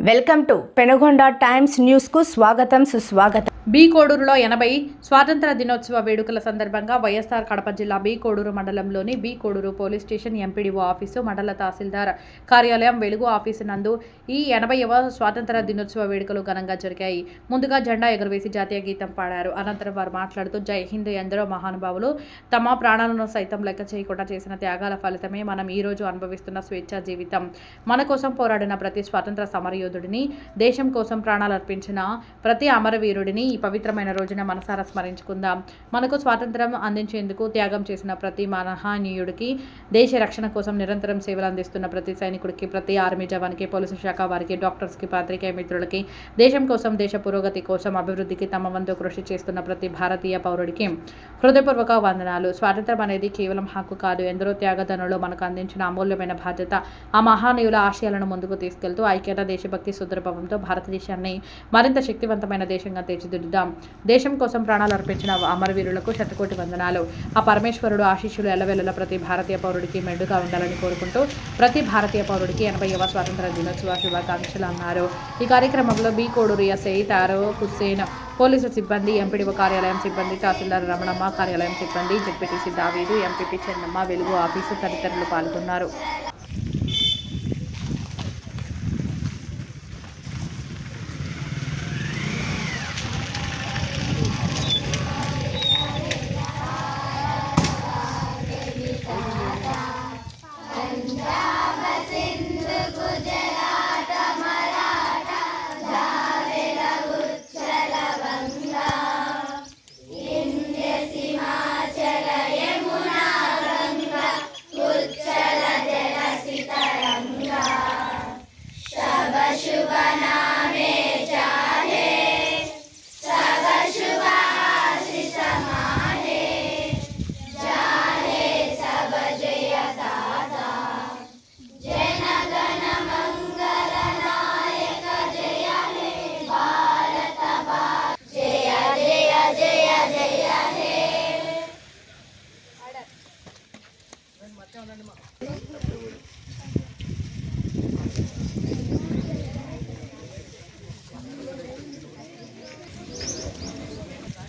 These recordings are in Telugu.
Welcome to Penugonda times news కు స్వాగతం సుస్వాగతం. బి కోడూరులో 80 స్వాతంత్ర దినోత్సవ వేడుకల సందర్భంగా వైఎస్ఆర్ కడప జిల్లా బి కోడూరు మండలంలోని B Koduru police station MPDO office మండల తహసీల్దార్ కార్యాలయం వెలుగు ఆఫీసు నందు ఈ 80వ స్వాతంత్ర దినోత్సవ వేడుకలు ఘనంగా జరిగాయి. ముందుగా జెండా ఎగురవేసి జాతీయ గీతం పాడారు. అనంతరం వారు మాట్లాడుతూ జై హింద్, ఎందరో మహానుభావులు తమ ప్రాణాలను సైతం లెక్క చేయకుండా చేసిన త్యాగాల ఫలితమే మనం ఈ రోజు అనుభవిస్తున్న స్వేచ్ఛా జీవితం. మన కోసం పోరాడిన ప్రతి స్వాతంత్ర సమరయోధుడిని, దేశం కోసం ప్రాణాలు అర్పించిన ప్రతి అమరవీరుడిని ఈ పవిత్రమైన రోజున మనసారా స్మరించుకుందాం. మనకు స్వాతంత్రం అందించేందుకు త్యాగం చేసిన ప్రతి మహనీయుడికి, దేశ రక్షణ కోసం నిరంతరం సేవలు అందిస్తున్న ప్రతి సైనికుడికి, ప్రతి ఆర్మీ జవాన్కి, పోలీసు శాఖ వారికి, డాక్టర్స్కి, పాత్రికేయ మిత్రులకి, దేశం కోసం, దేశ పురోగతి కోసం, అభివృద్ధికి తమ వంతు కృషి చేస్తున్న ప్రతి భారతీయ పౌరుడికి హృదయపూర్వక వందనాలు. స్వాతంత్రం అనేది కేవలం హక్కు కాదు, ఎందరో త్యాగధనులు మనకు అందించిన అమూల్యమైన బాధ్యత. ఆ మహనీయుల ఆశయాలను ముందుకు తీసుకెళ్తూ ఐక్యత, దేశభక్తి, సుదృఢభావంతో భారతదేశాన్ని మరింత శక్తివంతమైన దేశంగా తీర్చిదిద్దుదాం. దేశం కోసం ప్రాణాలు అర్పించిన అమరవీరులకు శతకోటి వందనాలు. ఆ పరమేశ్వరుడు ఆశీస్సులు ఎల్లవెల్లలా ప్రతి భారతీయ పౌరుడికి మెండుగా ఉండాలని కోరుకుంటూ ప్రతి భారతీయ పౌరుడికి 80వ స్వాతంత్ర దినోత్సవ శుభాకాంక్షలు అన్నారు. ఈ కార్యక్రమంలో బి కోడూరు ఎస్ఐ తారో హుస్సేన్, పోలీసు సిబ్బంది, ఎంపీడీఓ కార్యాలయం సిబ్బంది, తహసీల్దార్ రమణమ్మ, కార్యాలయం సిబ్బంది, జెడ్పీటీసీ దావీదు, ఎంపీపీ చెన్నమ్మ, వెలుగు ఆఫీసు తదితరులు పాల్గొన్నారు.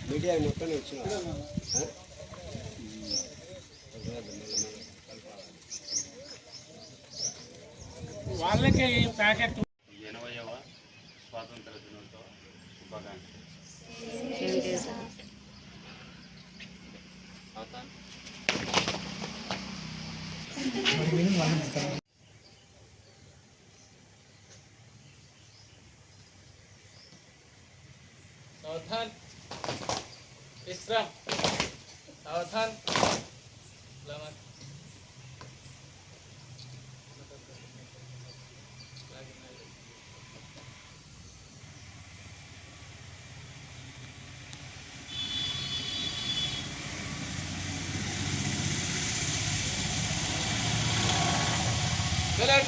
మీడియా మొత్తం వచ్చిన వాళ్ళకి ప్యాకెట్ 80వ స్వాతంత్ర దినోత్సవ శుభాకాంక్షలు. सावधान, विश्राम, सावधान, सलामत. Jalan.